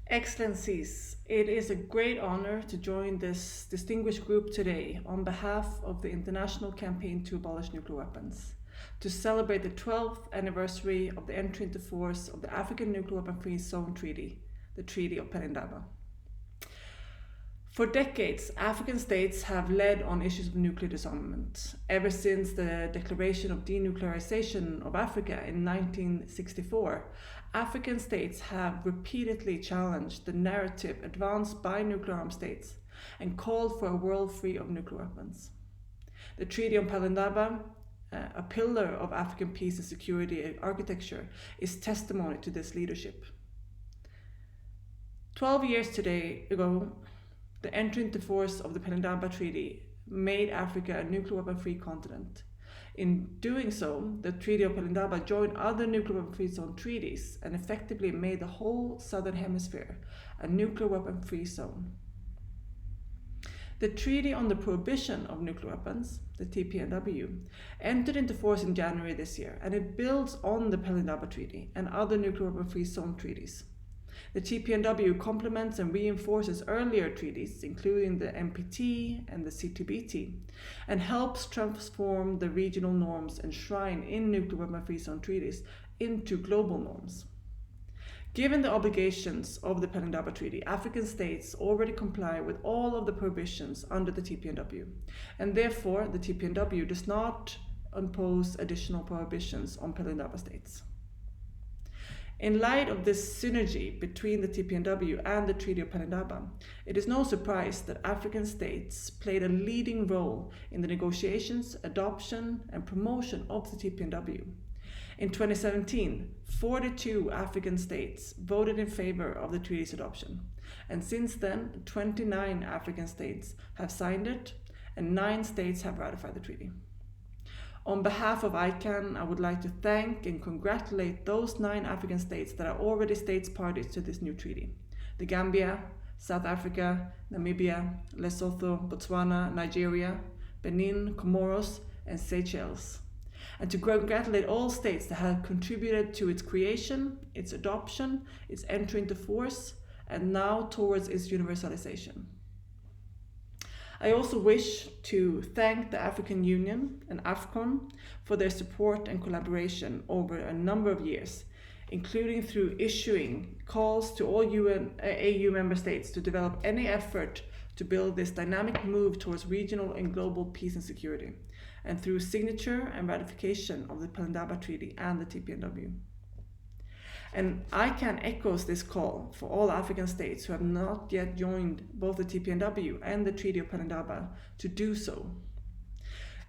Excellencies, it is a great honor to join this distinguished group today on behalf of the International Campaign to Abolish Nuclear Weapons, to celebrate the 12th anniversary of the entry into force of the African Nuclear Weapon Free Zone Treaty, the Treaty of Pelindaba. For decades, African states have led on issues of nuclear disarmament. Ever since the Declaration of Denuclearization of Africa in 1964, African states have repeatedly challenged the narrative advanced by nuclear armed states and called for a world free of nuclear weapons. The Treaty on Pelindaba, a pillar of African peace and security architecture, is testimony to this leadership. 12 years ago, the entry into force of the Pelindaba Treaty made Africa a nuclear weapon-free continent. In doing so, the Treaty of Pelindaba joined other nuclear weapon-free zone treaties and effectively made the whole southern hemisphere a nuclear weapon-free zone. The Treaty on the Prohibition of Nuclear Weapons, the TPNW, entered into force in January this year, and it builds on the Pelindaba Treaty and other nuclear weapon-free zone treaties. The TPNW complements and reinforces earlier treaties, including the NPT and the CTBT, and helps transform the regional norms enshrined in nuclear weapon-free zone treaties into global norms. Given the obligations of the Pelindaba Treaty, African states already comply with all of the prohibitions under the TPNW, and therefore the TPNW does not impose additional prohibitions on Pelindaba states. In light of this synergy between the TPNW and the Treaty of Pelindaba, it is no surprise that African states played a leading role in the negotiations, adoption, and promotion of the TPNW. In 2017, 42 African states voted in favor of the treaty's adoption, and since then, 29 African states have signed it, and 9 states have ratified the treaty. On behalf of ICAN, I would like to thank and congratulate those 9 African states that are already states parties to this new treaty: the Gambia, South Africa, Namibia, Lesotho, Botswana, Nigeria, Benin, Comoros, and Seychelles. And to congratulate all states that have contributed to its creation, its adoption, its entry into force, and now towards its universalization. I also wish to thank the African Union and AFCON for their support and collaboration over a number of years, including through issuing calls to all AU member states to develop any effort to build this dynamic move towards regional and global peace and security, and through signature and ratification of the Pelindaba Treaty and the TPNW. And ICAN echoes this call for all African states who have not yet joined both the TPNW and the Treaty of Pelindaba to do so.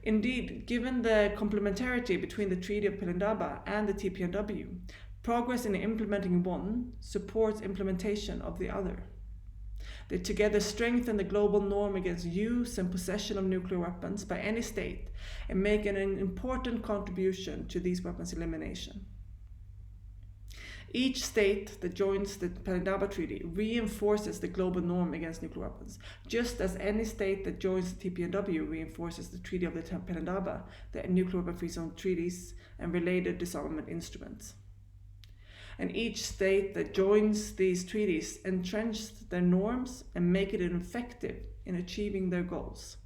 Indeed, given the complementarity between the Treaty of Pelindaba and the TPNW, progress in implementing one supports implementation of the other. They together strengthen the global norm against use and possession of nuclear weapons by any state and make an important contribution to these weapons' elimination. Each state that joins the Pelindaba Treaty reinforces the global norm against nuclear weapons, just as any state that joins the TPNW reinforces the Treaty of the Pelindaba, the nuclear weapon-free zone treaties, and related disarmament instruments. And each state that joins these treaties entrenches their norms and make it effective in achieving their goals.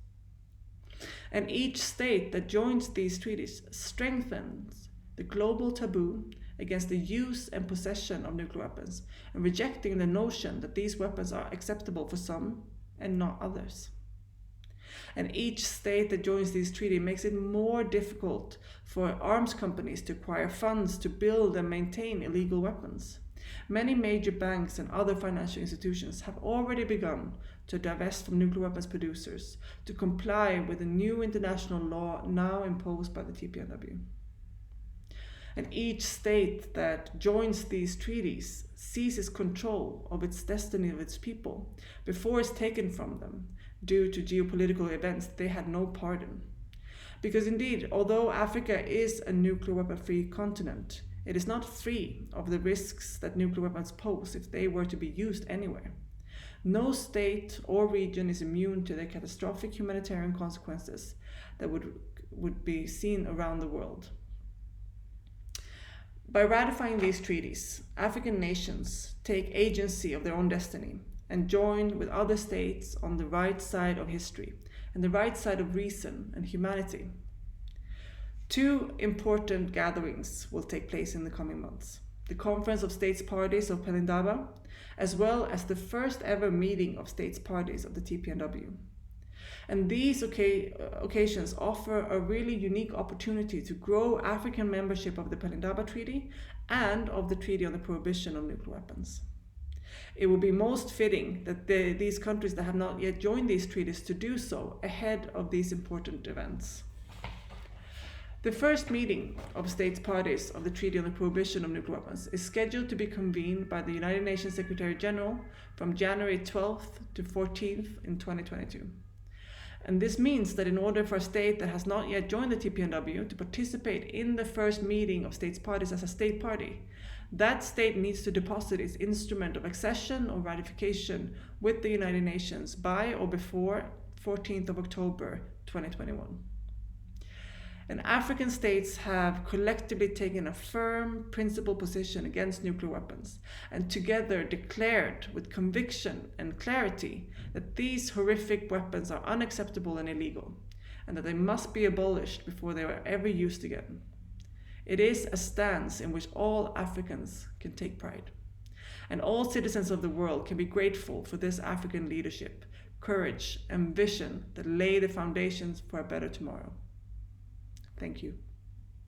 And each state that joins these treaties strengthens the global taboo against the use and possession of nuclear weapons, and rejecting the notion that these weapons are acceptable for some and not others. And each state that joins these treaties makes it more difficult for arms companies to acquire funds to build and maintain illegal weapons. Many major banks and other financial institutions have already begun to divest from nuclear weapons producers to comply with the new international law now imposed by the TPNW. And each state that joins these treaties seizes control of its destiny of its people before it's taken from them due to geopolitical events they had no part in. Because indeed, although Africa is a nuclear weapon-free continent, it is not free of the risks that nuclear weapons pose if they were to be used anywhere. No state or region is immune to the catastrophic humanitarian consequences that would be seen around the world. By ratifying these treaties, African nations take agency of their own destiny and join with other states on the right side of history and the right side of reason and humanity. Two important gatherings will take place in the coming months: the Conference of States Parties of Pelindaba, as well as the first ever meeting of states parties of the TPNW. And these occasions offer a really unique opportunity to grow African membership of the Pelindaba Treaty and of the Treaty on the Prohibition of Nuclear Weapons. It will be most fitting that these countries that have not yet joined these treaties to do so ahead of these important events. The first meeting of states parties of the Treaty on the Prohibition of Nuclear Weapons is scheduled to be convened by the United Nations Secretary General from January 12th to 14th in 2022. And this means that in order for a state that has not yet joined the TPNW to participate in the first meeting of states parties as a state party, that state needs to deposit its instrument of accession or ratification with the United Nations by or before 14th of October 2021. And African states have collectively taken a firm principled position against nuclear weapons and together declared with conviction and clarity that these horrific weapons are unacceptable and illegal, and that they must be abolished before they are ever used again. It is a stance in which all Africans can take pride, and all citizens of the world can be grateful for this African leadership, courage, and vision that lay the foundations for a better tomorrow. Thank you.